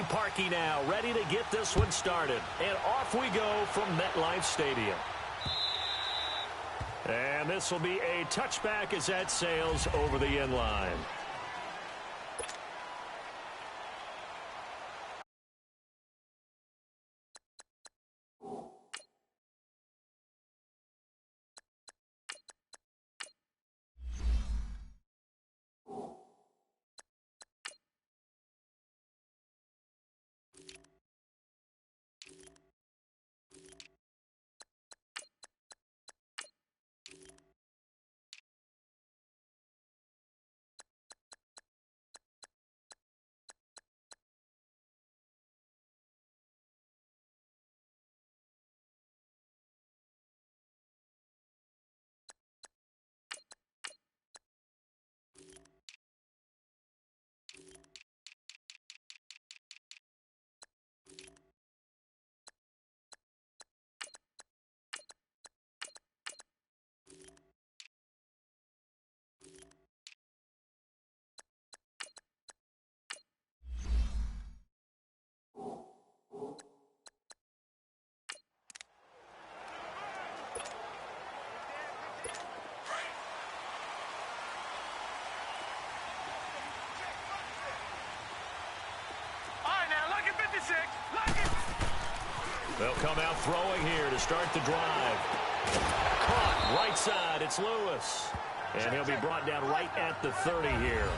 Parkey now, ready to get this one started. And off we go from MetLife Stadium. And this will be a touchback as that sails over the end line. They'll come out throwing here to start the drive. Caught right side. It's Lewis. And he'll be brought down right at the 30 here.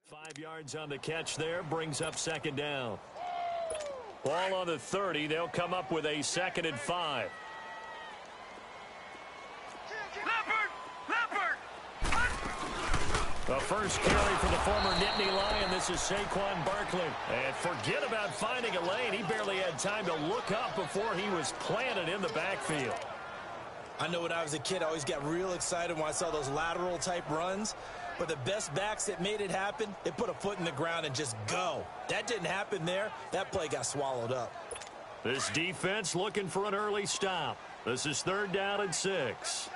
Five yards on the catch there, brings up second down. Ball on the 30, they'll come up with a 2nd and 5. The first carry for the former Nittany Lion. This is Saquon Barkley. And forget about finding a lane. He barely had time to look up before he was planted in the backfield. I know when I was a kid, I always got real excited when I saw those lateral-type runs. But the best backs that made it happen, they put a foot in the ground and just go. That didn't happen there. That play got swallowed up. This defense looking for an early stop. This is 3rd down and 6.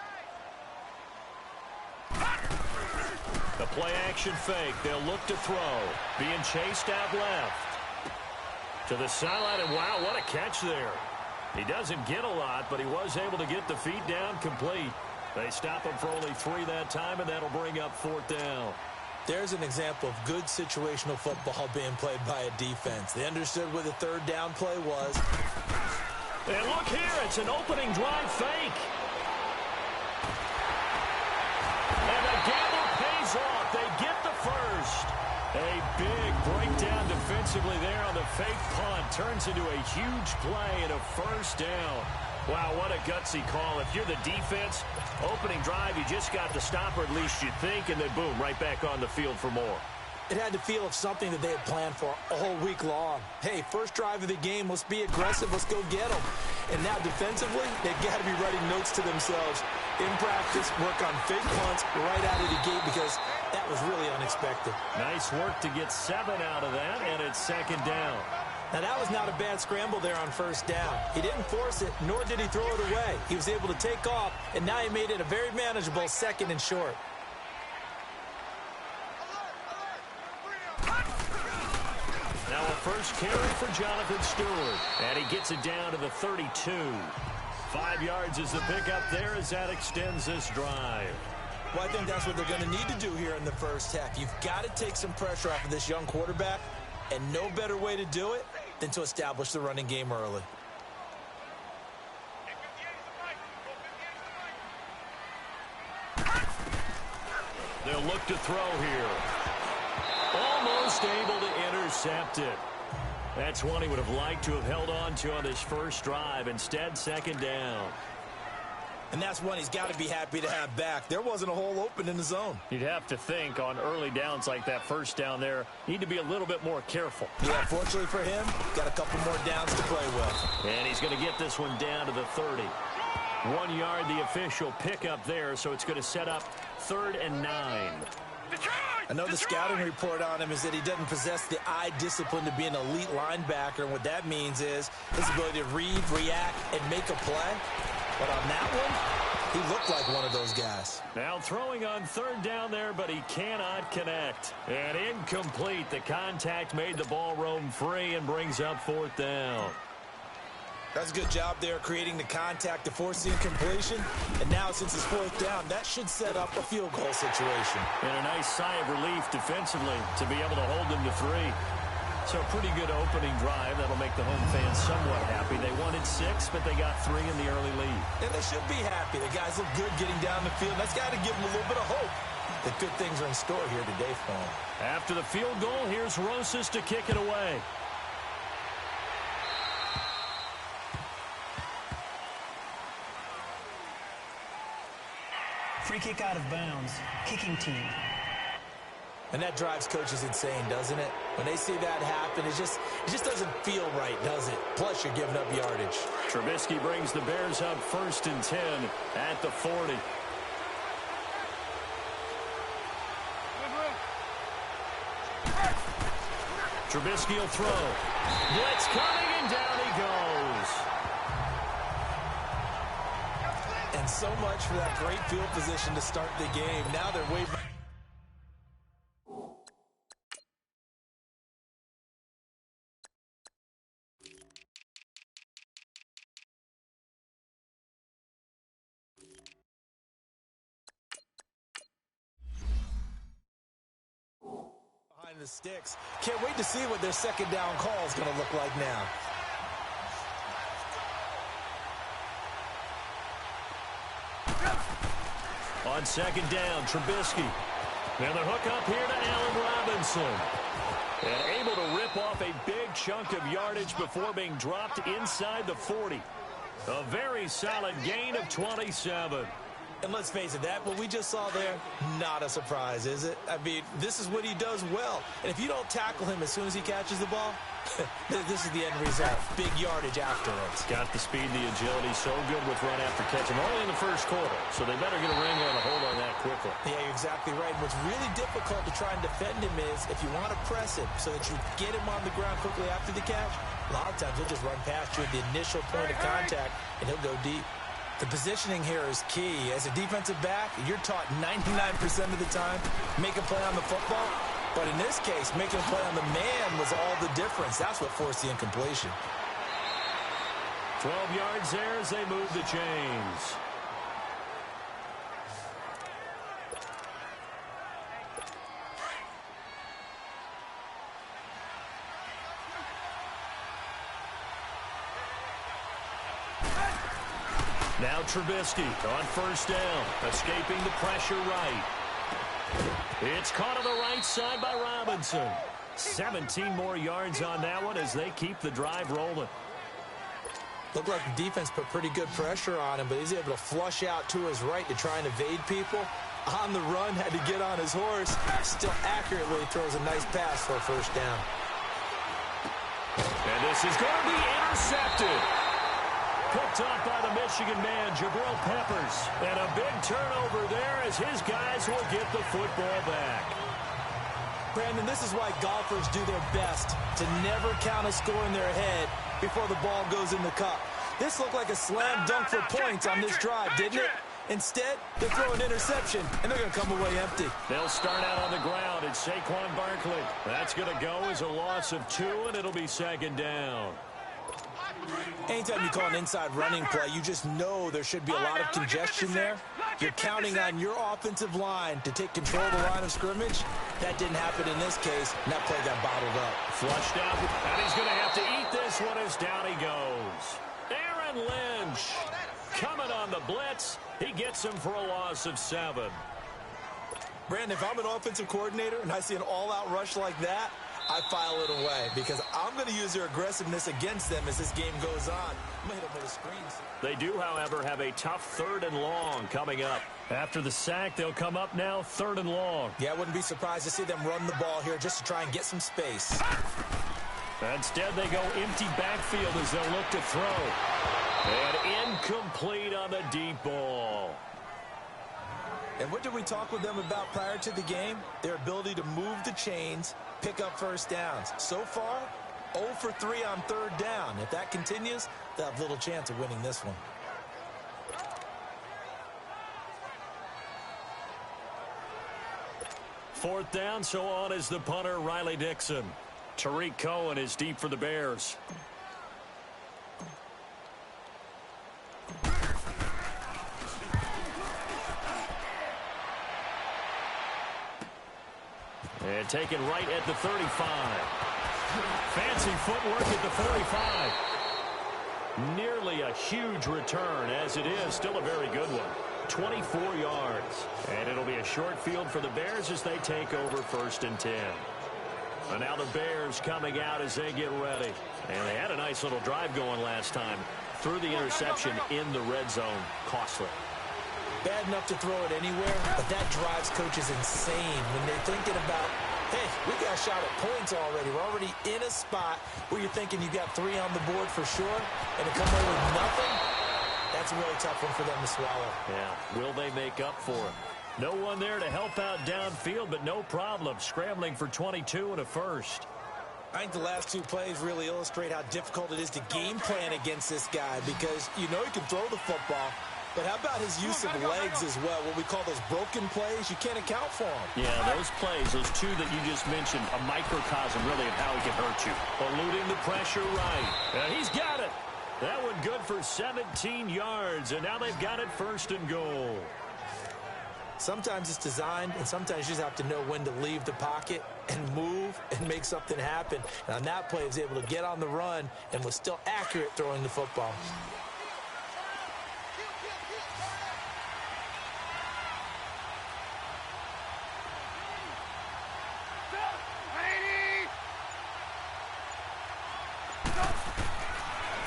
The play-action fake. They'll look to throw. Being chased out left. To the sideline, and wow, what a catch there. He doesn't get a lot, but he was able to get the feet down complete. They stop him for only 3 that time, and that'll bring up 4th down. There's an example of good situational football being played by a defense. They understood where the 3rd down play was. And look here, it's an opening drive fake. And the gamble pays off. They get the first. A big breakdown defensively there on the fake punt. Turns into a huge play and a 1st down. Wow, what a gutsy call. If you're the defense, opening drive, you just got the stop, or at least you think, and then boom, right back on the field for more. It had to feel of something that they had planned for all week long. Hey, first drive of the game, let's be aggressive, let's go get them. And now defensively, they've got to be writing notes to themselves. In practice, work on fake punts right out of the gate because that was really unexpected. Nice work to get 7 out of that, and it's 2nd down. Now, that was not a bad scramble there on 1st down. He didn't force it, nor did he throw it away. He was able to take off, and now he made it a very manageable 2nd and short. Now a first carry for Jonathan Stewart, and he gets it down to the 32. 5 yards is the pickup there as that extends this drive. Well, I think that's what they're going to need to do here in the first half. You've got to take some pressure off of this young quarterback, and no better way to do it than to establish the running game early. They'll look to throw here. Almost able to intercept it. That's one he would have liked to have held on to on his first drive. Instead, second down. And that's one he's got to be happy to have back. There wasn't a hole open in the zone. You'd have to think on early downs like that first down there, need to be a little bit more careful. Yeah, fortunately for him, got a couple more downs to play with. And he's going to get this one down to the 30. 1 yard, the official pickup there, so it's going to set up 3rd and 9. I know the scouting report on him is that he doesn't possess the eye discipline to be an elite linebacker, and what that means is his ability to read, react, and make a play. But on that one, he looked like one of those guys. Now throwing on 3rd down there, but he cannot connect. And incomplete. The contact made the ball roam free and brings up 4th down. That's a good job there creating the contact to force the incompletion. And now since it's 4th down, that should set up a field goal situation. And a nice sigh of relief defensively to be able to hold them to 3. So a pretty good opening drive. That'll make the home fans somewhat happy. They wanted 6, but they got 3 in the early lead. And they should be happy. The guys look good getting down the field. That's got to give them a little bit of hope that good things are in store here today for them. After the field goal, here's Rosas to kick it away. Free kick out of bounds. Kicking team. And that drives coaches insane, doesn't it? When they see that happen, it just doesn't feel right, does it? Plus, you're giving up yardage. Trubisky brings the Bears up 1st and 10 at the 40. Trubisky will throw. Blitz coming, and down he goes. And so much for that great field position to start the game. Now they're way back. Behind the sticks. Can't wait to see what their second down call is going to look like now. On 2nd down, Trubisky. Now the hook up here to Allen Robinson. And able to rip off a big chunk of yardage before being dropped inside the 40. A very solid gain of 27. And let's face it, what we just saw there, not a surprise, is it? I mean, this is what he does well. And if you don't tackle him as soon as he catches the ball, this is the end result. Big yardage afterwards. Got the speed, the agility, so good with run after catch. And only in the first quarter, so they better get a wringer and a hold on that quickly. Yeah, you're exactly right. What's really difficult to try and defend him is if you want to press him so that you get him on the ground quickly after the catch, a lot of times he'll just run past you at the initial point of contact, and he'll go deep. The positioning here is key. As a defensive back, you're taught 99% of the time, make a play on the football. But in this case, making a play on the man was all the difference. That's what forced the incompletion. 12 yards there as they move the chains. Now Trubisky on 1st down, escaping the pressure right. It's caught on the right side by Robinson. 17 more yards on that one as they keep the drive rolling. Looked like the defense put pretty good pressure on him, but he's able to flush out to his right to try and evade people. On the run, had to get on his horse. Still accurately throws a nice pass for a 1st down. And this is going to be intercepted. Picked off by the Michigan man, Jabril Peppers. And a big turnover there as his guys will get the football back. Brandon, this is why golfers do their best to never count a score in their head before the ball goes in the cup. This looked like a slam dunk for points on this drive, didn't it? Instead, they throw an interception, and they're going to come away empty. They'll start out on the ground. It's Saquon Barkley. That's going to go as a loss of 2, and it'll be 2nd down. Anytime you call an inside running play, you just know there should be a lot of congestion there. You're counting on your offensive line to take control of the line of scrimmage. That didn't happen in this case, and that play got bottled up. Flushed out, and he's going to have to eat this one as down he goes. Aaron Lynch coming on the blitz. He gets him for a loss of 7. Brandon, if I'm an offensive coordinator and I see an all-out rush like that, I file it away because I'm going to use their aggressiveness against them as this game goes on. I'm going to hit them with the screens. They do, however, have a tough 3rd and long coming up. After the sack, they'll come up now 3rd and long. Yeah, I wouldn't be surprised to see them run the ball here just to try and get some space. Instead, they go empty backfield as they'll look to throw. And incomplete on the deep ball. And what did we talk with them about prior to the game? Their ability to move the chains, pick up first downs. So far, 0 for 3 on 3rd down. If that continues, they'll have little chance of winning this one. Fourth down, so on is the punter, Riley Dixon. Tariq Cohen is deep for the Bears. And taken right at the 35. Fancy footwork at the 45. Nearly a huge return, as it is still a very good one. 24 yards. And it'll be a short field for the Bears as they take over 1st and 10. And now the Bears coming out as they get ready. And they had a nice little drive going last time. Threw the interception in the red zone. Costly. Bad enough to throw it anywhere, but that drives coaches insane when they're thinking about, hey, we got a shot at points already. We're already in a spot where you're thinking you got 3 on the board for sure, and to come away with nothing, that's a really tough one for them to swallow. Yeah, will they make up for it? No one there to help out downfield, but no problem. Scrambling for 22 and a first. I think the last 2 plays really illustrate how difficult it is to game plan against this guy because you know he can throw the football. But how about his use of legs as well? What we call those broken plays, you can't account for them. Yeah, those plays, those 2 that you just mentioned, a microcosm really of how he can hurt you. Eluding the pressure right. And he's got it. That one good for 17 yards, and now they've got it 1st and goal. Sometimes it's designed, and sometimes you just have to know when to leave the pocket and move and make something happen. And on that play, he was able to get on the run and was still accurate throwing the football.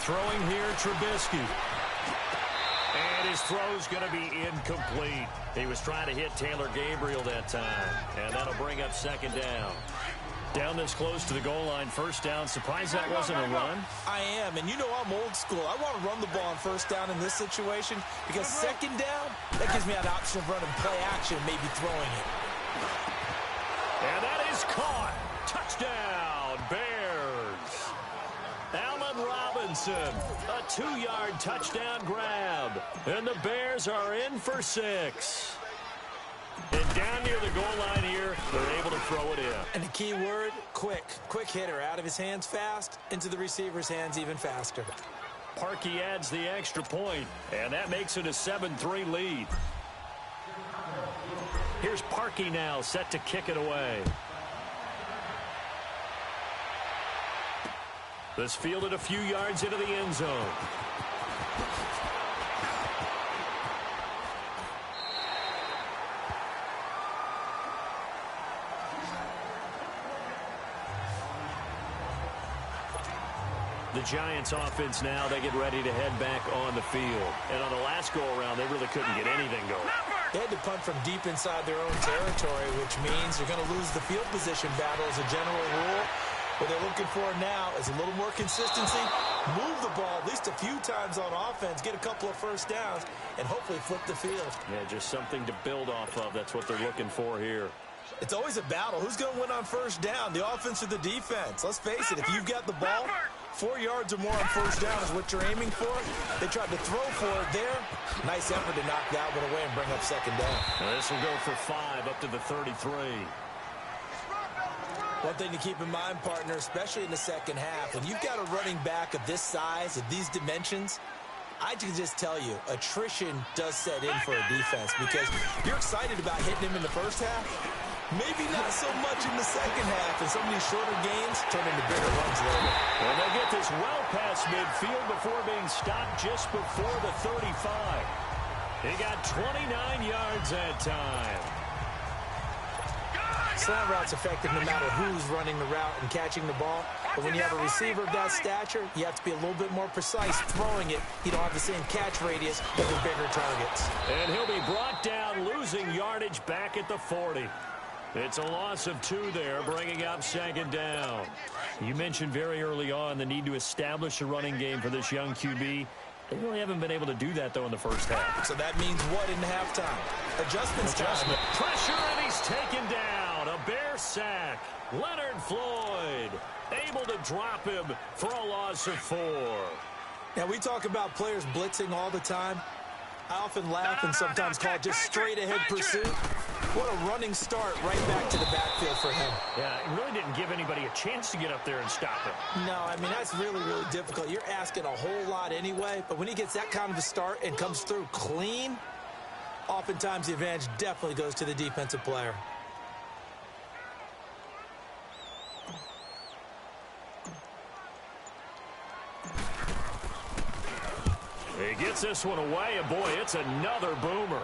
Throwing here, Trubisky. And his throw's going to be incomplete. He was trying to hit Taylor Gabriel that time. And that'll bring up 2nd down. Down this close to the goal line, 1st down. Surprised that wasn't a run? I am, and you know I'm old school. I want to run the ball on 1st down in this situation because 2nd down, that gives me an option of running play action, maybe throwing it. And that is caught. Touchdown, Bears. Allen Robinson, a 2-yard touchdown grab. And the Bears are in for 6. And down near the goal line here, they're able to throw it in. And the key word, quick. Quick hitter. Out of his hands fast, into the receiver's hands even faster. Parkey adds the extra point, and that makes it a 7-3 lead. Here's Parkey now, set to kick it away. This fielded a few yards into the end zone. The Giants offense now, they get ready to head back on the field. And on the last go-around, they really couldn't get anything going. They had to punt from deep inside their own territory, which means they're going to lose the field position battle as a general rule. What they're looking for now is a little more consistency, move the ball at least a few times on offense, get a couple of 1st downs, and hopefully flip the field. Yeah, just something to build off of. That's what they're looking for here. It's always a battle. Who's going to win on 1st down, the offense or the defense? Let's face it, if you've got the ball, 4 yards or more on 1st down is what you're aiming for. They tried to throw for it there. Nice effort to knock that one away and bring up 2nd down. Now this will go for 5 up to the 33. One thing to keep in mind, partner, especially in the 2nd half, when you've got a running back of this size, of these dimensions, I can just tell you, attrition does set in for a defense because you're excited about hitting him in the 1st half. Maybe not so much in the 2nd half, and some of these shorter gains turn into bigger runs later. And they get this well past midfield before being stopped just before the 35. He got 29 yards that time. Slant route's effective no matter who's running the route and catching the ball. But when you have a receiver of that stature, you have to be a little bit more precise throwing it. You don't have the same catch radius with the bigger targets. And he'll be brought down, losing yardage back at the 40. It's a loss of 2 there, bringing up second down. You mentioned very early on the need to establish a running game for this young QB. They really haven't been able to do that, though, in the first half. So that means what in halftime? Adjustment. Pressure, and he's taken down. A Bear sack. Leonard Floyd able to drop him for a loss of 4. Now, we talk about players blitzing all the time. I often laugh and sometimes call it just straight-ahead pursuit. What a running start right back to the backfield for him. Yeah, it really didn't give anybody a chance to get up there and stop him. No, I mean, that's really, really difficult. You're asking a whole lot anyway, but when he gets that kind of a start and comes through clean, oftentimes the advantage definitely goes to the defensive player. He gets this one away, and boy, it's another boomer.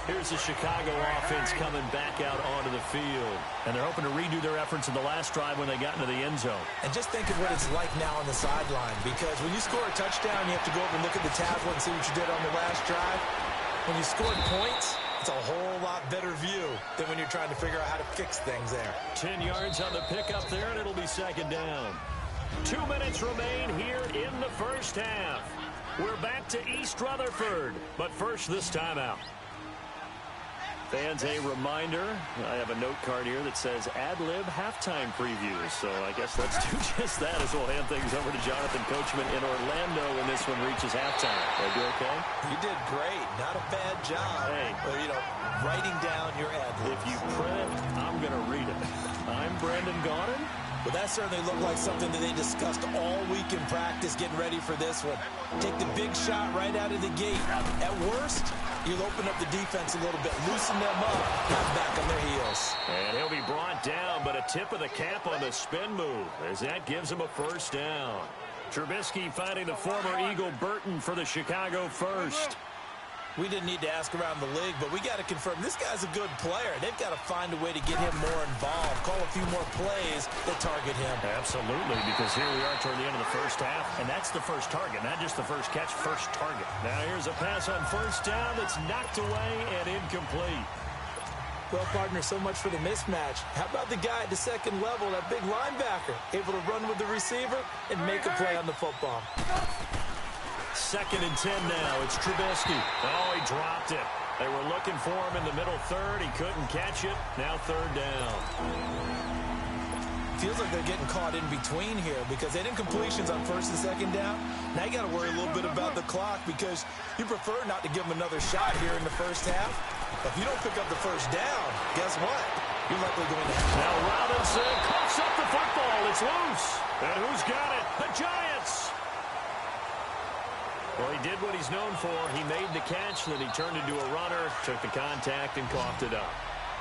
Here's the Chicago offense coming back out onto the field. And they're hoping to redo their efforts in the last drive when they got into the end zone. And just think of what it's like now on the sideline, because when you score a touchdown, you have to go over and look at the tablet and see what you did on the last drive. When you scored points, it's a whole lot better view than when you're trying to figure out how to fix things there. 10 yards on the pickup there, and it'll be second down. 2 minutes remain here in the first half. We're back to East Rutherford, but first this timeout. Fans, a reminder, I have a note card here that says ad-lib halftime previews. So I guess let's do just that as we'll hand things over to Jonathan Coachman in Orlando when this one reaches halftime. Did I do okay? You did great. Not a bad job. Hey. But, writing down your ad-libs. If you print it, I'm going to read it. I'm Brandon Gaudin. Well, that certainly looked like something that they discussed all week in practice getting ready for this one. Take the big shot right out of the gate. At worst, you'll open up the defense a little bit, loosen them up, have back on their heels. And he'll be brought down, but a tip of the cap on the spin move as that gives him a first down. Trubisky finding the former Eagle Burton for the Chicago first. We didn't need to ask around the league, but we got to confirm this guy's a good player. They've got to find a way to get him more involved, call a few more plays that target him. Absolutely, because here we are toward the end of the first half, and that's the first target, not just the first catch, first target. Now here's a pass on first down that's knocked away and incomplete. Well, partner, so much for the mismatch. How about the guy at the second level, that big linebacker, able to run with the receiver and make a play on the football? 2nd and 10 now. It's Trubisky. Oh, he dropped it. They were looking for him in the middle third. He couldn't catch it. Now 3rd down. Feels like they're getting caught in between here because they did incompletions on 1st and 2nd down. Now you got to worry a little bit about the clock because you prefer not to give them another shot here in the first half. But if you don't pick up the first down, guess what? You're likely going to have to. Now Robinson coughs up the football. It's loose. And who's got it? The Giants. Well, he did what he's known for. He made the catch, then he turned into a runner, took the contact, and coughed it up.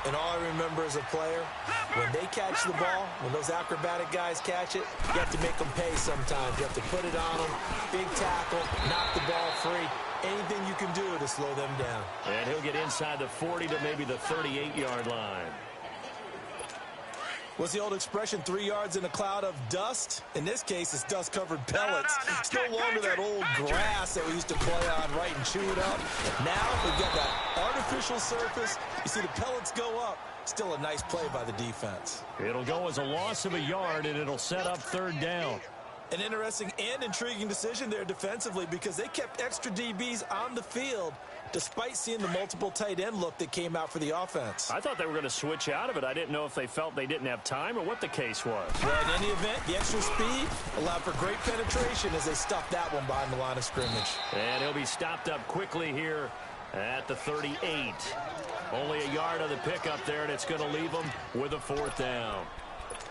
And all I remember as a player, when they catch the ball, when those acrobatic guys catch it, you have to make them pay sometimes. You have to put it on them, big tackle, knock the ball free. Anything you can do to slow them down. And he'll get inside the 40 to maybe the 38-yard line. What's the old expression, 3 yards in a cloud of dust? In this case, it's dust-covered pellets. It's no longer that old grass that we used to play on, right, and chew it up. Now we've got that artificial surface. You see the pellets go up. Still a nice play by the defense. It'll go as a loss of a yard, and it'll set up 3rd down. An interesting and intriguing decision there defensively because they kept extra DBs on the field despite seeing the multiple tight end look that came out for the offense. I thought they were going to switch out of it. I didn't know if they felt they didn't have time or what the case was. Well, in any event, the extra speed allowed for great penetration as they stuffed that one behind the line of scrimmage. And he'll be stopped up quickly here at the 38. Only a yard on the pickup there, and it's going to leave them with a 4th down.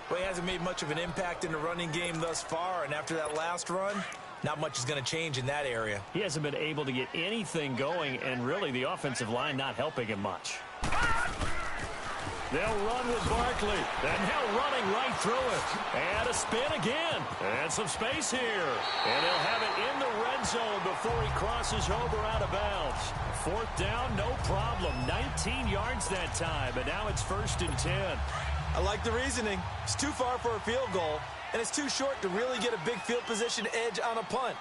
Well, he hasn't made much of an impact in the running game thus far, and after that last run, not much is going to change in that area. He hasn't been able to get anything going, and really the offensive line not helping him much. They'll run with Barkley. And now running right through it. And a spin again. And some space here. And they'll have it in the red zone before he crosses over out of bounds. Fourth down, no problem. 19 yards that time. And now it's 1st and 10. I like the reasoning. It's too far for a field goal, and it's too short to really get a big field position edge on a punt.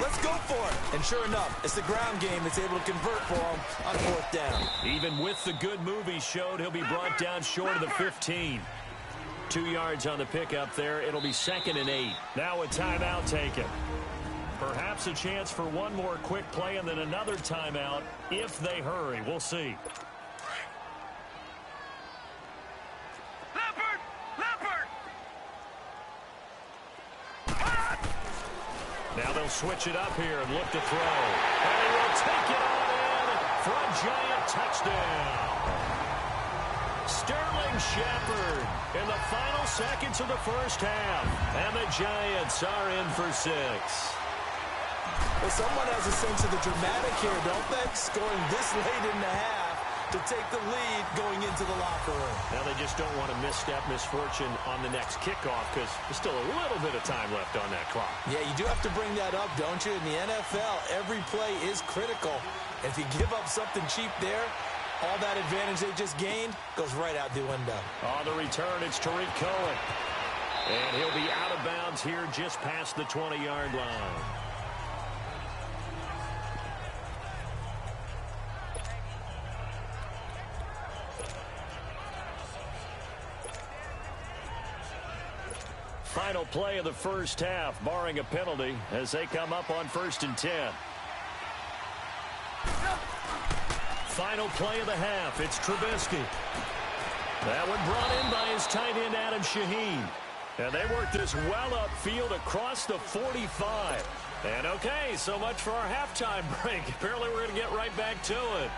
Let's go for it. And sure enough, it's the ground game that's able to convert for him on 4th down. Even with the good move he showed, he'll be brought down short of the 15. 2 yards on the pickup there. It'll be 2nd and 8. Now a timeout taken. Perhaps a chance for one more quick play and then another timeout if they hurry. We'll see. Now they'll switch it up here and look to throw. And he will take it on in for a giant touchdown. Sterling Shepard in the final seconds of the first half. And the Giants are in for 6. Well, someone has a sense of the dramatic here, don't they? Scoring this late in the half to take the lead going into the locker room. Now they just don't want to misstep misfortune on the next kickoff because there's still a little bit of time left on that clock. Yeah, you do have to bring that up, don't you? In the NFL, every play is critical. If you give up something cheap there, all that advantage they just gained goes right out the window. On the return, it's Tariq Cohen. And he'll be out of bounds here just past the 20-yard line. Final play of the first half, barring a penalty, as they come up on 1st and 10. Final play of the half, it's Trubisky. That one brought in by his tight end, Adam Shaheen. And they work this well upfield across the 45. And okay, so much for our halftime break. Apparently we're going to get right back to it.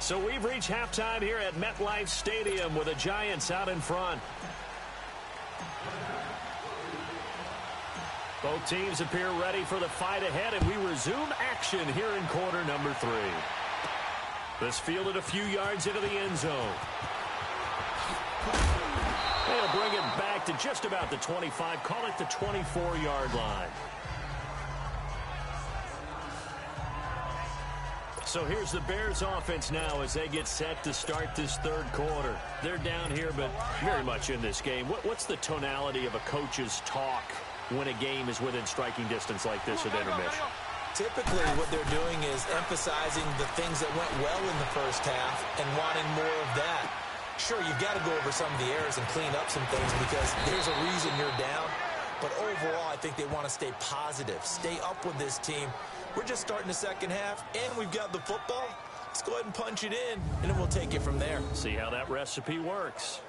So we've reached halftime here at MetLife Stadium with the Giants out in front. Both teams appear ready for the fight ahead, and we resume action here in quarter number 3. This fielded a few yards into the end zone. They'll bring it back to just about the 25, call it the 24-yard line. So here's the Bears offense now as they get set to start this third quarter. They're down here, but very much in this game. What's the tonality of a coach's talk when a game is within striking distance like this at intermission? Typically, what they're doing is emphasizing the things that went well in the first half and wanting more of that. Sure, you've got to go over some of the errors and clean up some things because there's a reason you're down. But overall, I think they want to stay positive, stay up with this team. We're just starting the second half, and we've got the football. Let's go ahead and punch it in, and then we'll take it from there. See how that recipe works.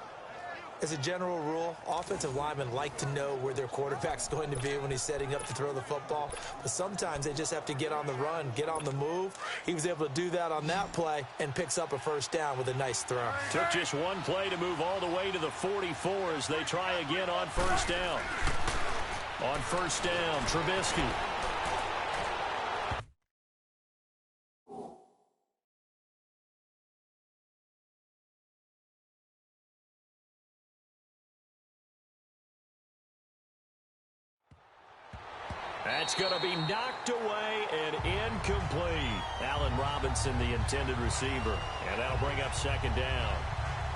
As a general rule, offensive linemen like to know where their quarterback's going to be when he's setting up to throw the football. But sometimes they just have to get on the run, get on the move. He was able to do that on that play and picks up a first down with a nice throw. Took just one play to move all the way to the 44 as they try again on first down. On first down, Trubisky. That's going to be knocked away and incomplete. Allen Robinson, the intended receiver. And that'll bring up second down.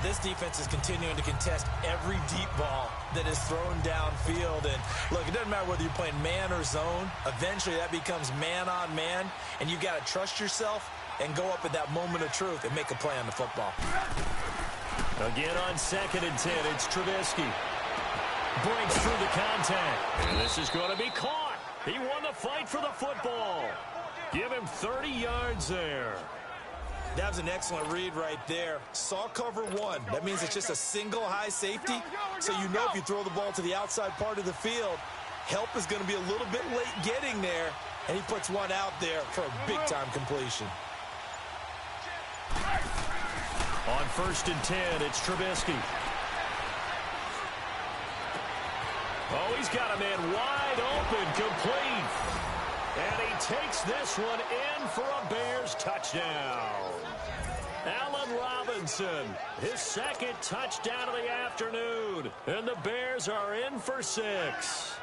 This defense is continuing to contest every deep ball that is thrown downfield. And, look, it doesn't matter whether you're playing man or zone. Eventually, that becomes man-on-man. And you've got to trust yourself and go up at that moment of truth and make a play on the football. Again on 2nd and 10, it's Trubisky. Breaks through the contact. And this is going to be caught. He won the fight for the football. Give him 30 yards there. That was an excellent read right there. Saw cover one. That means it's just a single high safety. So you know if you throw the ball to the outside part of the field, help is going to be a little bit late getting there. And he puts one out there for a big-time completion. On 1st and 10, it's Trubisky. Oh, he's got a man wide open, complete. And he takes this one in for a Bears touchdown. Allen Robinson Robinson, his second touchdown of the afternoon. And the Bears are in for 6.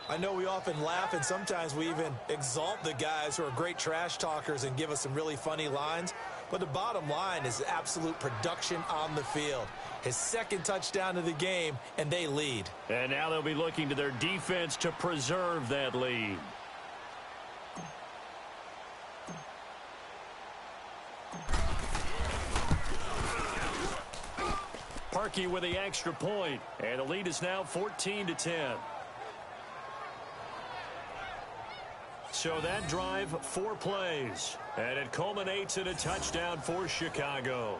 I know we often laugh and sometimes we even exalt the guys who are great trash talkers and give us some really funny lines. But the bottom line is absolute production on the field. His second touchdown of the game, and they lead. And now they'll be looking to their defense to preserve that lead. Parkey with the extra point, and the lead is now 14-10. So that drive, 4 plays, and it culminates in a touchdown for Chicago.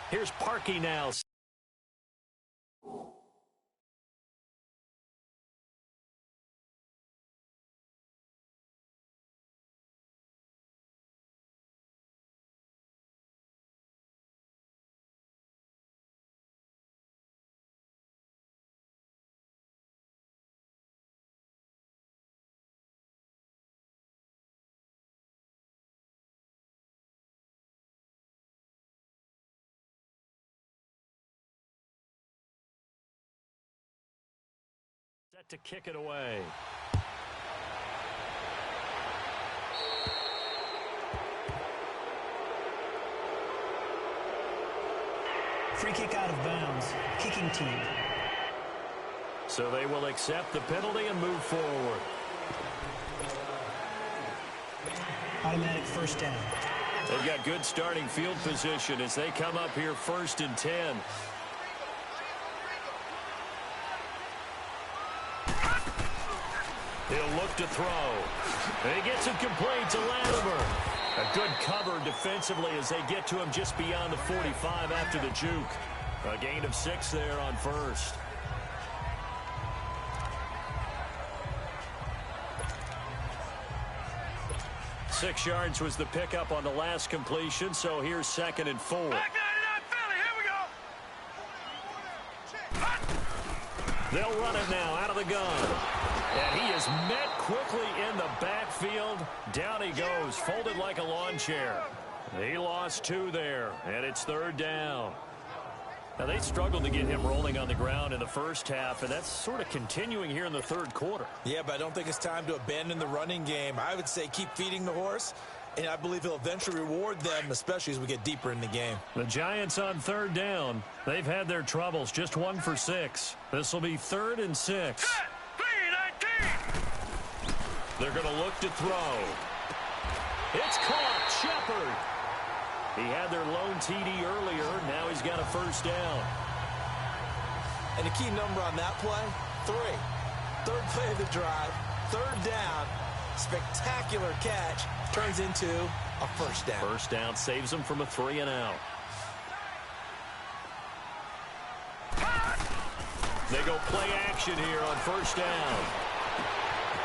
Here's Parkey now. Set to kick it away. Free kick out of bounds. Kicking team. So they will accept the penalty and move forward. Automatic first down. They've got good starting field position as they come up here 1st and 10. He'll look to throw. And he gets it complete to Latimer. A good cover defensively as they get to him just beyond the 45 after the juke. A gain of 6 there on first. Six yards was the pickup on the last completion, so here's 2nd and 4. Back 99 Philly, here we go. They'll run it now out of the gun. And he is met quickly in the backfield. Down he goes, folded like a lawn chair. He lost 2 there, and it's 3rd down. Now, they struggled to get him rolling on the ground in the first half, and that's sort of continuing here in the 3rd quarter. Yeah, but I don't think it's time to abandon the running game. I would say keep feeding the horse, and I believe he'll eventually reward them, especially as we get deeper in the game. The Giants on 3rd down. They've had their troubles, just 1 for 6. This will be 3rd and 6. Set, 3, They're going to look to throw. It's caught. Shepard. He had their lone TD earlier. Now he's got a first down. And the key number on that play, 3. Third play of the drive, third down, spectacular catch, turns into a first down. First down saves them from a 3-and-out. They go play action here on first down.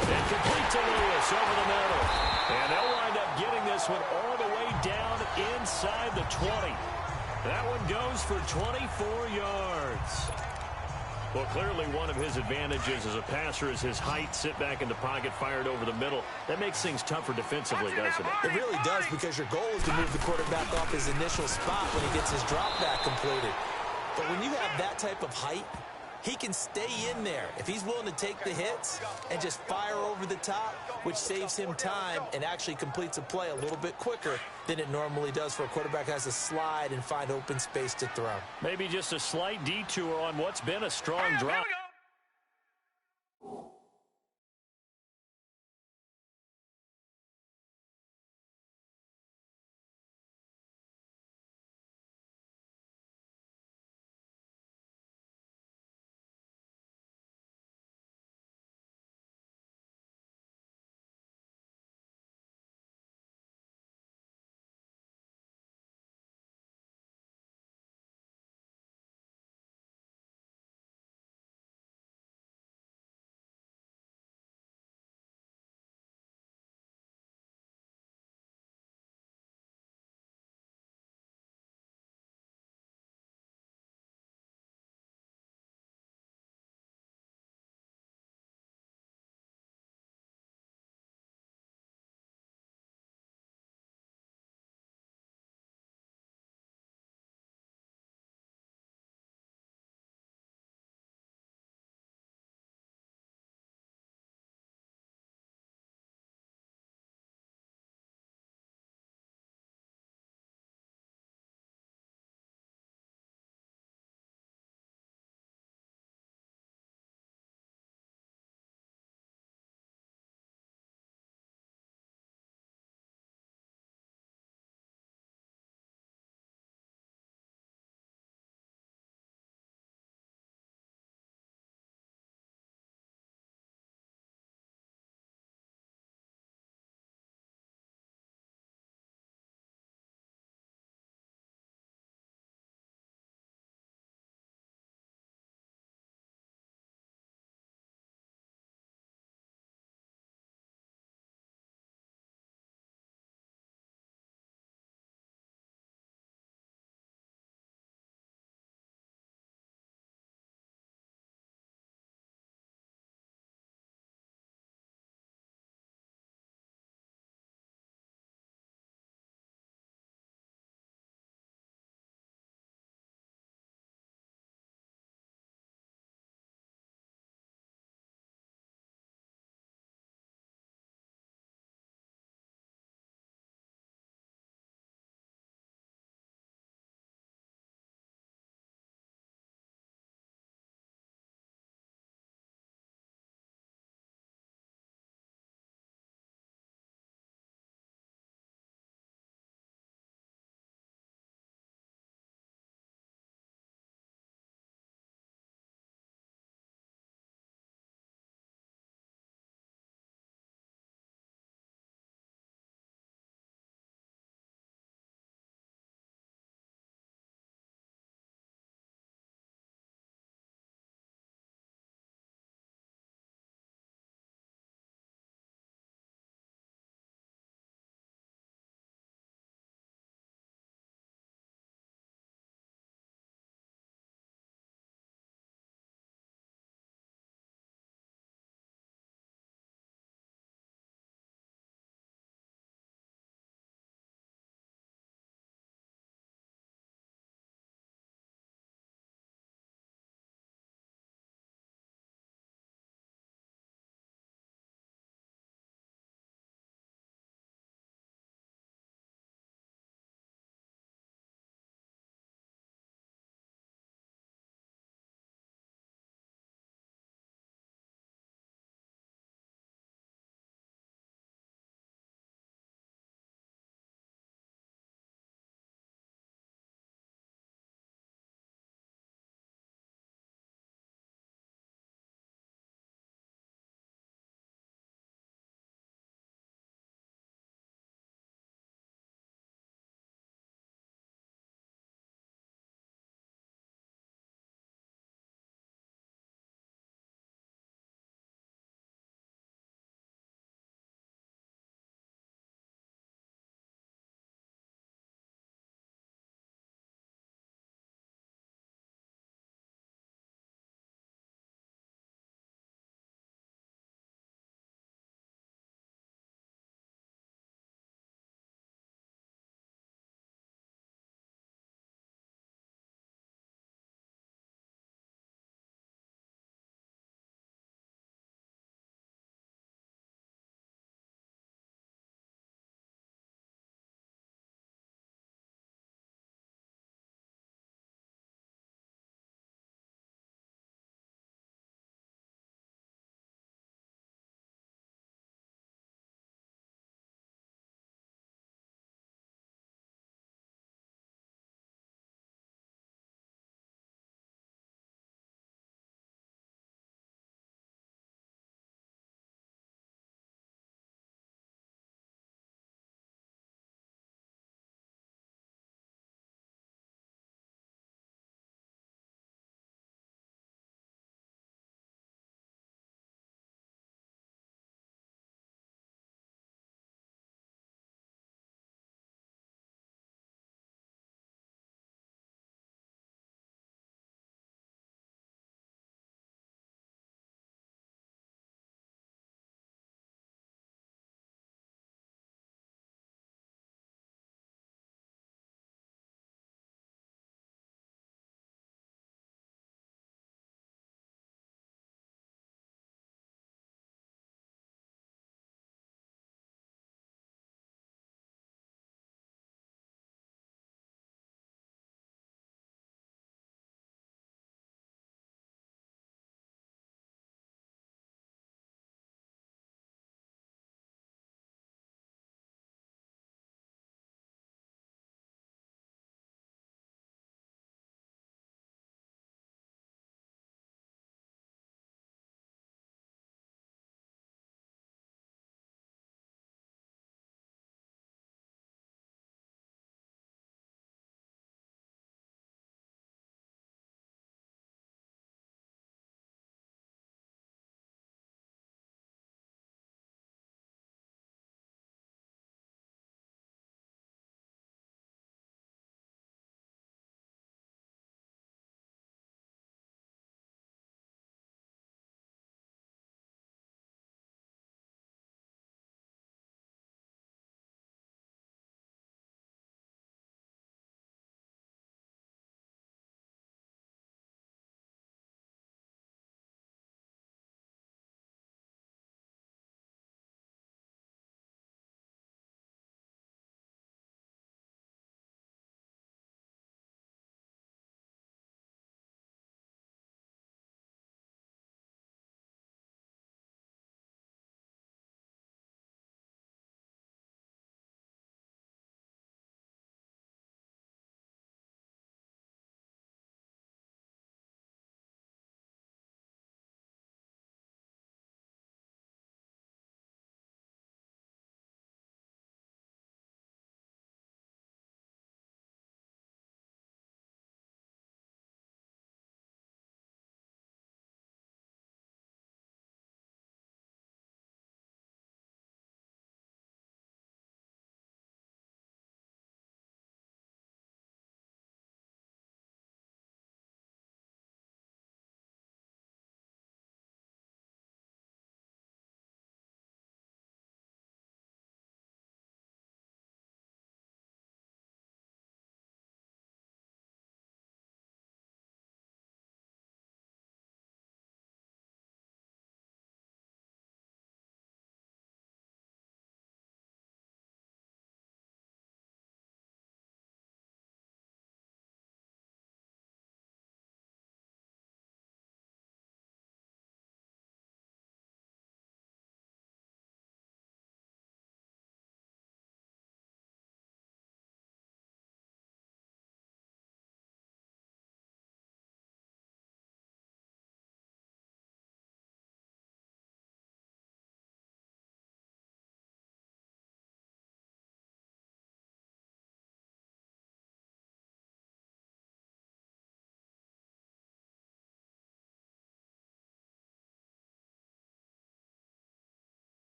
And complete to Lewis over the middle. And they'll wind up getting this one all the way down inside the 20. That one goes for 24 yards. Well, clearly one of his advantages as a passer is his height. Sit back in the pocket, fired over the middle. That makes things tougher defensively, doesn't it? It really does, because your goal is to move the quarterback off his initial spot when he gets his drop back completed. But when you have that type of height, he can stay in there if he's willing to take the hits and just fire over the top, which saves him time and actually completes a play a little bit quicker than it normally does for a quarterback who has to slide and find open space to throw. Maybe just a slight detour on what's been a strong drive.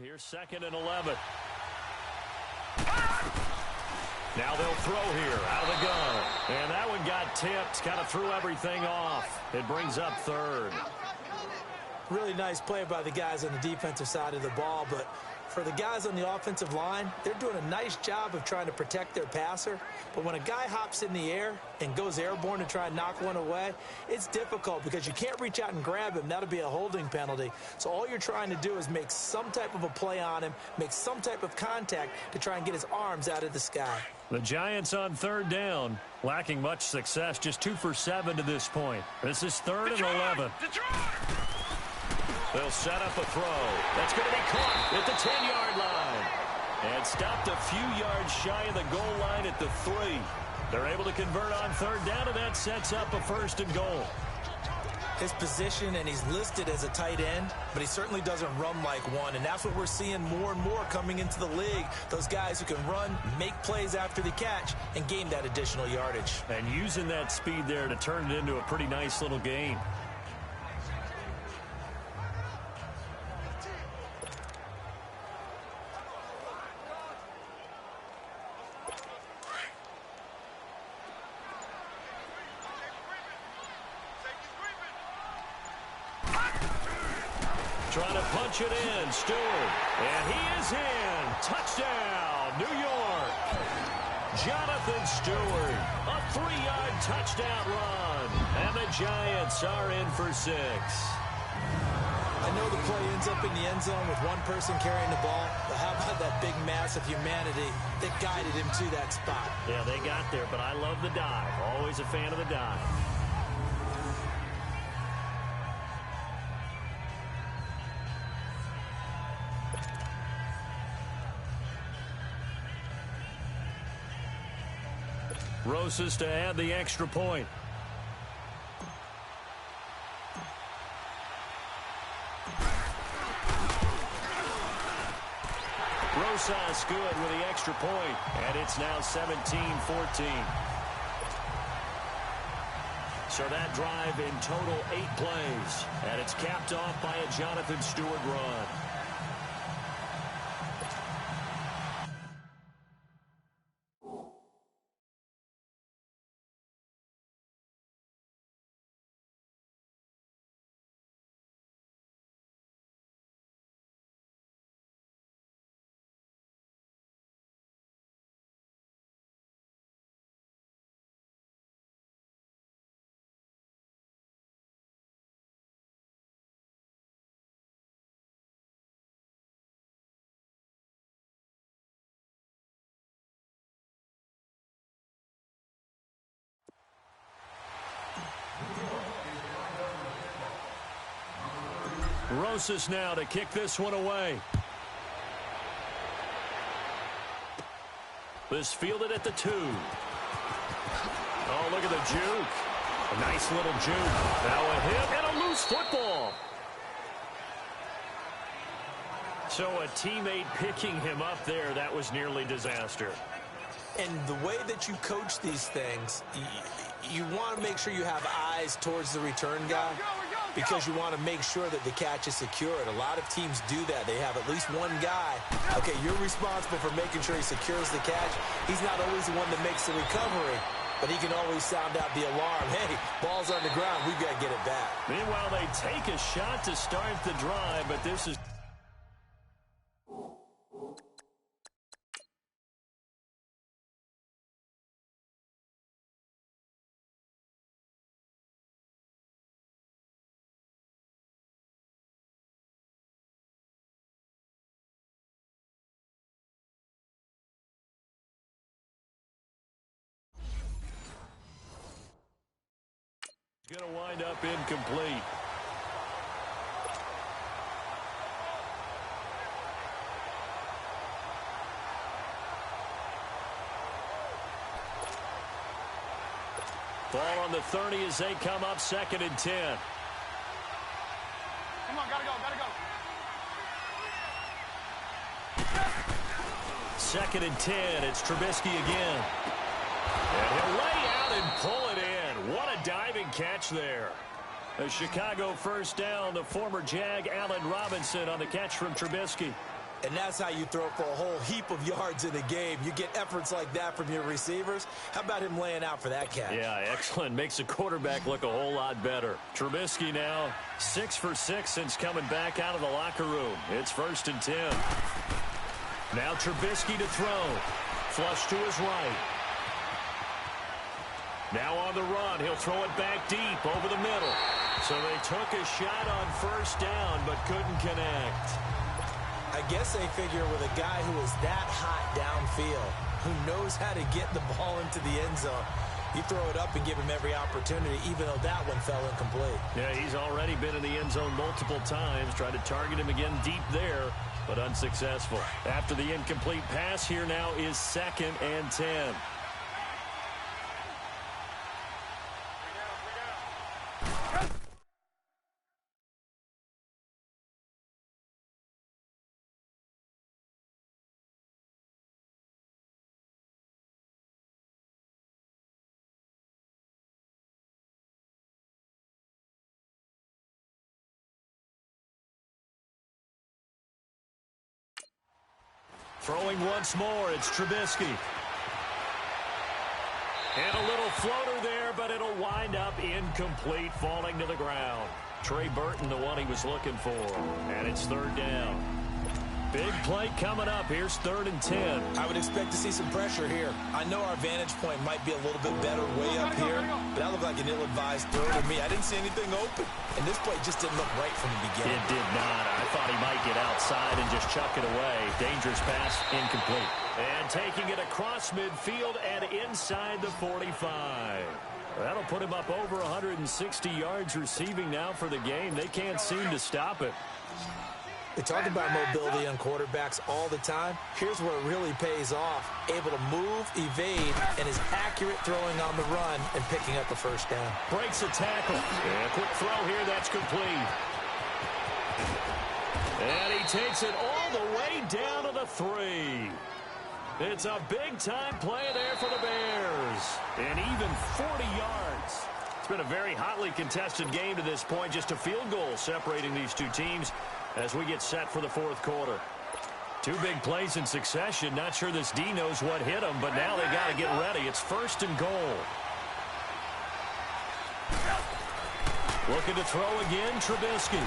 Here's 2nd and 11. Now they'll throw here out of the gun. And that one got tipped, kind of threw everything off. It brings up 3rd. Really nice play by the guys on the defensive side of the ball, but for the guys on the offensive line, they're doing a nice job of trying to protect their passer. But when a guy hops in the air and goes airborne to try and knock one away, it's difficult because you can't reach out and grab him. That'll be a holding penalty. So all you're trying to do is make some type of a play on him, make some type of contact to try and get his arms out of the sky. The Giants on 3rd down, lacking much success, just 2 for 7 to this point. This is 3rd and 11. They'll set up a throw. That's going to be caught at the 10-yard line. And stopped a few yards shy of the goal line at the 3. They're able to convert on 3rd down, and that sets up a 1st and goal. His position, and he's listed as a tight end, but he certainly doesn't run like one, and that's what we're seeing more and more coming into the league. Those guys who can run, make plays after the catch, and gain that additional yardage. And using that speed there to turn it into a pretty nice little game. Trying to punch it in, Stewart. And he is in. Touchdown, New York. Jonathan Stewart, a 3-yard touchdown run. And the Giants are in for 6. I know the play ends up in the end zone with one person carrying the ball, but how about that big mass of humanity that guided him to that spot? Yeah, they got there, but I love the dive. Always a fan of the dive. Rosas to add the extra point. Rosas good with the extra point, and it's now 17-14. So that drive in total 8 plays, and it's capped off by a Jonathan Stewart run. Rosas now to kick this one away. This fielded at the 2. Oh, look at the juke. A nice little juke. Now a hit and a loose football. So a teammate picking him up there, that was nearly disaster. And the way that you coach these things, you want to make sure you have eyes towards the return guy because you want to make sure that the catch is secured. A lot of teams do that. They have at least one guy. Okay, you're responsible for making sure he secures the catch. He's not always the one that makes the recovery, but he can always sound out the alarm. Hey, ball's on the ground. We've got to get it back. Meanwhile, they take a shot to start the drive, but this is... going to wind up incomplete. Ball on the 30 as they come up 2nd and 10. Come on, gotta go. 2nd and 10. It's Trubisky again. And he'll lay out and pull it in. What a diving catch there. A Chicago first down. The former Jag Allen Robinson on the catch from Trubisky. And that's how you throw for a whole heap of yards in the game. You get efforts like that from your receivers. How about him laying out for that catch? Yeah, excellent. Makes the quarterback look a whole lot better. Trubisky now 6 for 6 since coming back out of the locker room. It's 1st and 10. Now Trubisky to throw. Flush to his right. Now on the run. He'll throw it back deep over the middle. So they took a shot on 1st down but couldn't connect. I guess they figure with a guy who is that hot downfield, who knows how to get the ball into the end zone, you throw it up and give him every opportunity, even though that one fell incomplete. Yeah, he's already been in the end zone multiple times. Tried to target him again deep there, but unsuccessful. After the incomplete pass, here now is 2nd and 10. Throwing once more, it's Trubisky. And a little floater there, but it'll wind up incomplete, falling to the ground. Trey Burton, the one he was looking for. And it's 3rd down. Big play coming up. Here's 3rd and 10. I would expect to see some pressure here. I know our vantage point might be a little bit better way up here, but that looked like an ill-advised throw to me. I didn't see anything open, and this play just didn't look right from the beginning. It did not. I thought he might get outside and just chuck it away. Dangerous pass, incomplete. And taking it across midfield and inside the 45. That'll put him up over 160 yards receiving now for the game. They can't seem to stop it. They talk about mobility on quarterbacks all the time. Here's where it really pays off. Able to move, evade, and is accurate throwing on the run and picking up the 1st down. Breaks a tackle. And a quick throw here, that's complete. And he takes it all the way down to the 3. It's a big-time play there for the Bears. And even 40 yards. It's been a very hotly contested game to this point. Just a field goal separating these two teams as we get set for the 4th quarter. 2 big plays in succession. Not sure this D knows what hit him, but now they got to get ready. It's 1st and goal. Looking to throw again, Trubisky.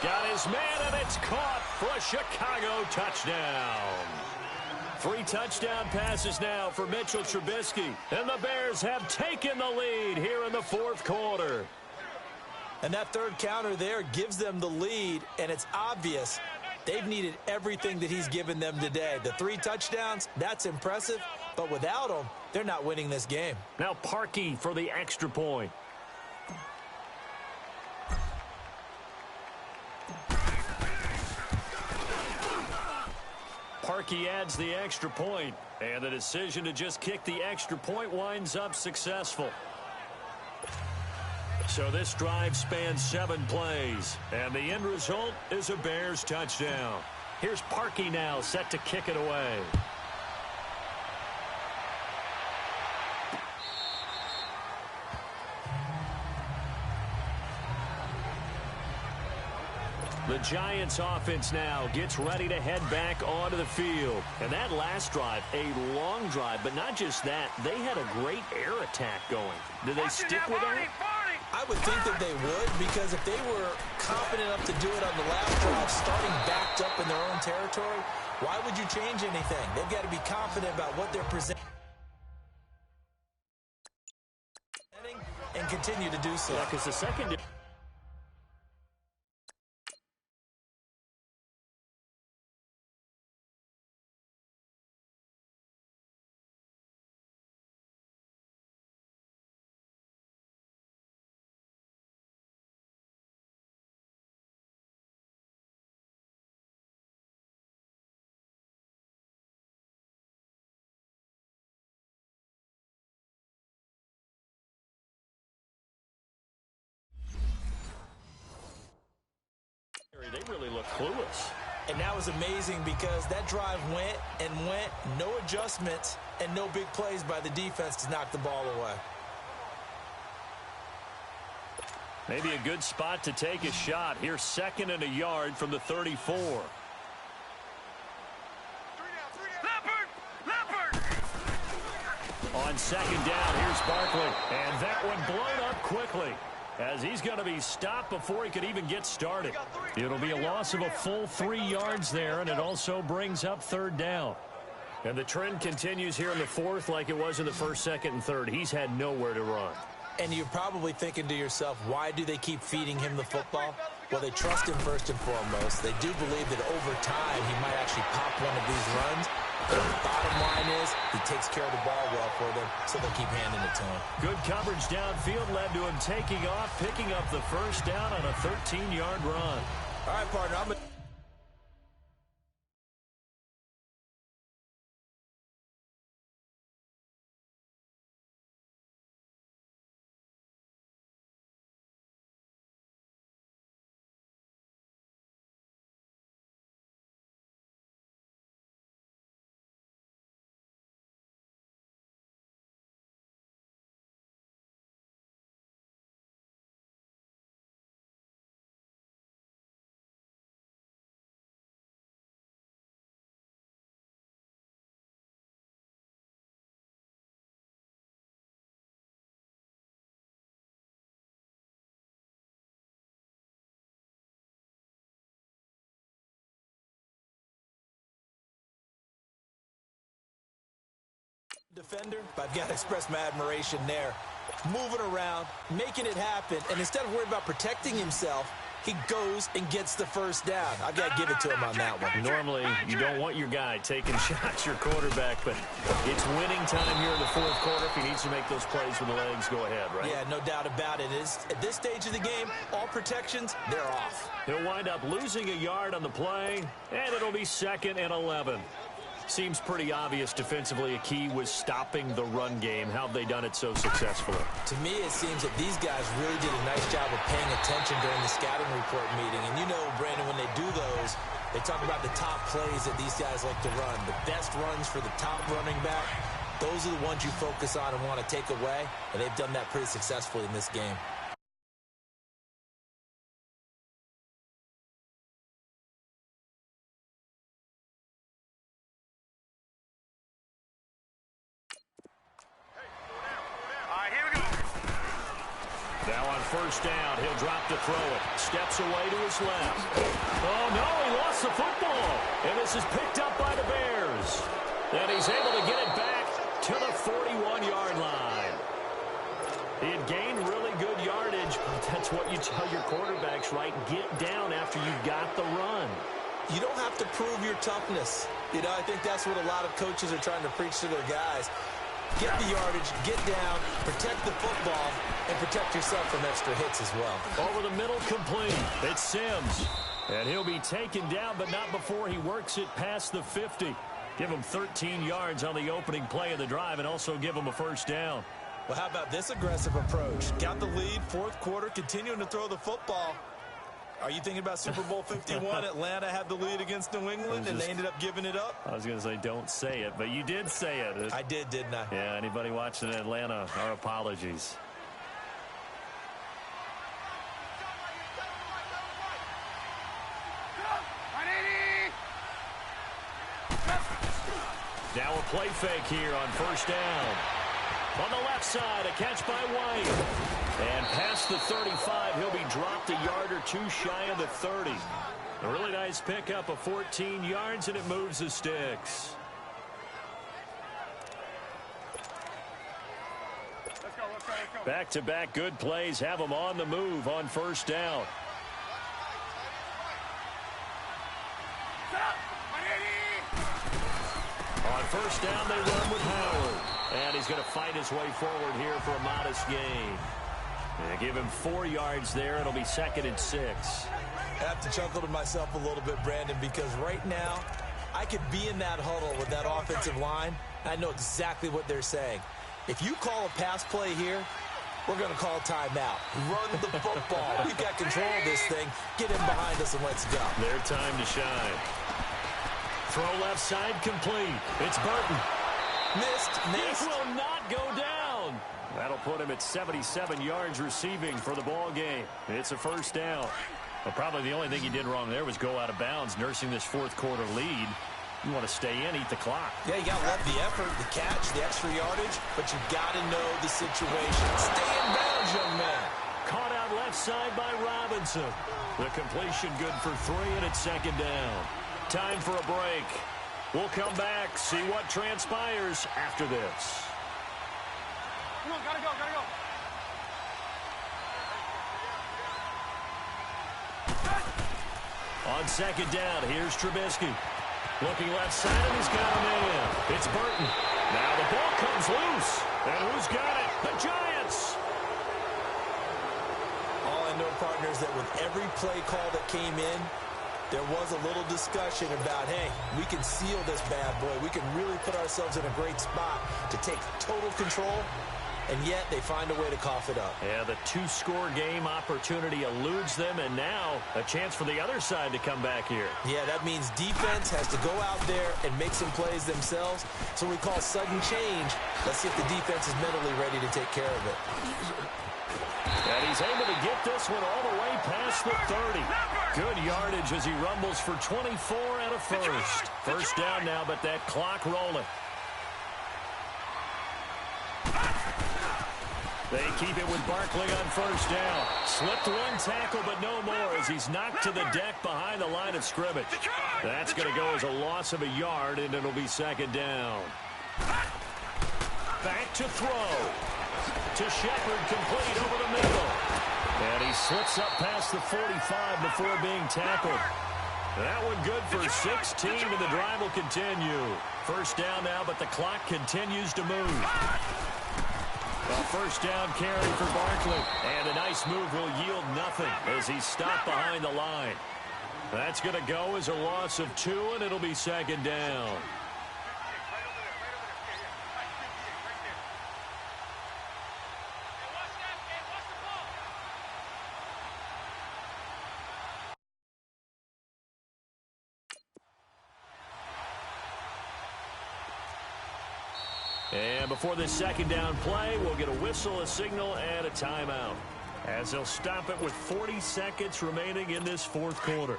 Got his man, and it's caught for a Chicago touchdown. 3 touchdown passes now for Mitchell Trubisky. And the Bears have taken the lead here in the 4th quarter. And that 3rd counter there gives them the lead, and it's obvious they've needed everything that he's given them today. The 3 touchdowns, that's impressive, but without him, they're not winning this game. Now Parkey for the extra point. Parkey adds the extra point, and the decision to just kick the extra point winds up successful. So this drive spans 7 plays, and the end result is a Bears touchdown. Here's Parkey now set to kick it away. The Giants offense now gets ready to head back onto the field. And that last drive, a long drive, but not just that, they had a great air attack going. Did they stick with that? I would think that they would, because if they were confident enough to do it on the last drive, starting backed up in their own territory, why would you change anything? They've got to be confident about what they're presenting and continue to do so. Yeah, because the second... They really look clueless. And that was amazing because that drive went and went, no adjustments, and no big plays by the defense to knock the ball away. Maybe a good spot to take a shot. Here's 2nd and a yard from the 34. On 2nd down, here's Barkley. And that one blown up quickly, as he's going to be stopped before he could even get started. It'll be a loss of a full 3 yards there, and it also brings up 3rd down. And the trend continues here in the 4th like it was in the 1st, 2nd, and 3rd. He's had nowhere to run. And you're probably thinking to yourself, why do they keep feeding him the football? Well, they trust him first and foremost. They do believe that over time he might actually pop one of these runs. But the bottom line is he takes care of the ball well for them, so they'll keep handing it to him. Good coverage downfield led to him taking off, picking up the 1st down on a 13-yard run. All right, partner, defender, but I've got to express my admiration there. Moving around, making it happen, and instead of worrying about protecting himself, he goes and gets the 1st down. I've got to give it to him on that one. Normally, you don't want your guy taking shots, your quarterback, but it's winning time here in the 4th quarter. If he needs to make those plays with the legs, go ahead, right? Yeah, no doubt about it. At this stage of the game, all protections, they're off. He'll wind up losing a yard on the play, and it'll be 2nd and 11. Seems pretty obvious defensively a key was stopping the run game. How have they done it so successfully? To me, it seems that these guys really did a nice job of paying attention during the scouting report meeting. And you know, Brandon, when they do those, they talk about the top plays that these guys like to run. The best runs for the top running back, those are the ones you focus on and want to take away. And they've done that pretty successfully in this game. Now on 1st down, he'll drop to throw it. Steps away to his left. Oh, no, he lost the football. And this is picked up by the Bears. And he's able to get it back to the 41-yard line. He had gained really good yardage, but that's what you tell your quarterbacks, right? Get down after you got the run. You don't have to prove your toughness. You know, I think that's what a lot of coaches are trying to preach to their guys. Get the yardage, get down, protect the football, and protect yourself from extra hits as well. Over the middle, complete. It's Sims. And he'll be taken down, but not before he works it past the 50. Give him 13 yards on the opening play of the drive and also give him a 1st down. Well, how about this aggressive approach? Got the lead, 4th quarter, continuing to throw the football. Are you thinking about Super Bowl 51? Atlanta had the lead against New England, and they ended up giving it up? I was going to say don't say it, but you did say it. I did, didn't I? Yeah, anybody watching in Atlanta, our apologies. Now a play fake here on 1st down. On the left side, a catch by White. And past the 35, he'll be dropped a yard or two shy of the 30. A really nice pickup of 14 yards, and it moves the sticks. Back-to-back good plays have them on the move on 1st down. On 1st down, they run with Howard. And he's going to fight his way forward here for a modest gain. And give him 4 yards there. It'll be 2nd and 6. I have to chuckle to myself a little bit, Brandon, because right now I could be in that huddle with that offensive line. I know exactly what they're saying. If you call a pass play here, we're going to call timeout. Run the football. We've got control of this thing. Get in behind us and let's go. Their time to shine. Throw left side complete. It's Burton. Missed. It will not go down. That'll put him at 77 yards receiving for the ball game. It's a first down. But probably the only thing he did wrong there was go out of bounds, nursing this fourth quarter lead. You want to stay in, eat the clock. Yeah, you got to love the effort, the catch, the extra yardage, but you got to know the situation. Stay in bounds, young man. Caught out left side by Robinson. The completion good for 3, and it's second down. Time for a break. We'll come back, see what transpires after this. Come on, gotta go, gotta go. On second down, here's Trubisky. Looking left side, and he's got him in. It's Burton. Now the ball comes loose. And who's got it? The Giants. All I know, partners, that with every play call that came in, there was a little discussion about, hey, we can seal this bad boy. We can really put ourselves in a great spot to take total control, and yet they find a way to cough it up. Yeah, the 2-score game opportunity eludes them, and now a chance for the other side to come back here. Yeah, that means defense has to go out there and make some plays themselves. So we call sudden change. Let's see if the defense is mentally ready to take care of it. And he's able to get this one all the way past the 30. Good yardage as he rumbles for 24 and a first. First down now, but that clock rolling. They keep it with Barkley on first down. Slipped one tackle, but no more as he's knocked to the deck behind the line of scrimmage. That's going to go as a loss of a yard, and it'll be second down. Back to throw. To Shepard, complete over the middle. And he slips up past the 45 before being tackled. That one good for 16, and the drive will continue. First down now, but the clock continues to move. A first down carry for Barkley. And a nice move will yield nothing as he's stopped behind the line. That's going to go as a loss of 2, and it'll be second down. And before this second down play, we'll get a whistle, a signal, and a timeout, as they'll stop it with 40 seconds remaining in this fourth quarter.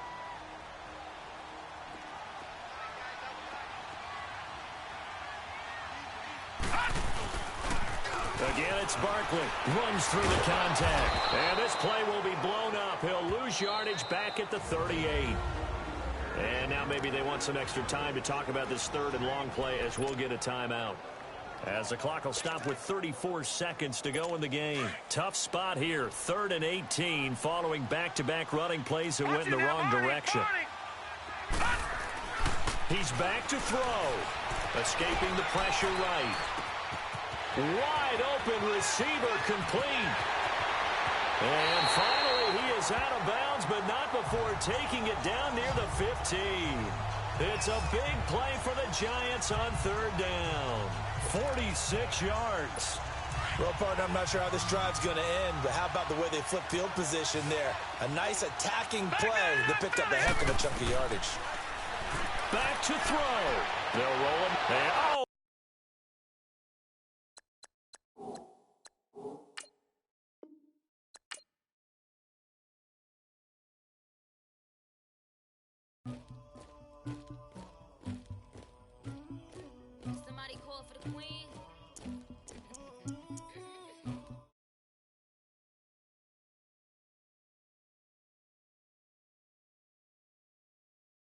Again, it's Barkley. Runs through the contact. And this play will be blown up. He'll lose yardage back at the 38. And now maybe they want some extra time to talk about this third and long play as we'll get a timeout. As the clock will stop with 34 seconds to go in the game. Tough spot here. 3rd and 18 following back-to-back running plays that went in the wrong direction. He's back to throw. Escaping the pressure right. Wide open receiver complete. And finally he is out of bounds, but not before taking it down near the 15. It's a big play for the Giants on 3rd down. 46 yards. Well, partner, I'm not sure how this drive's going to end, but how about the way they flip field position there? A nice attacking play that picked up a heck of a chunk of yardage. Back to throw. They'll roll him. And, oh! Somebody call for the queen.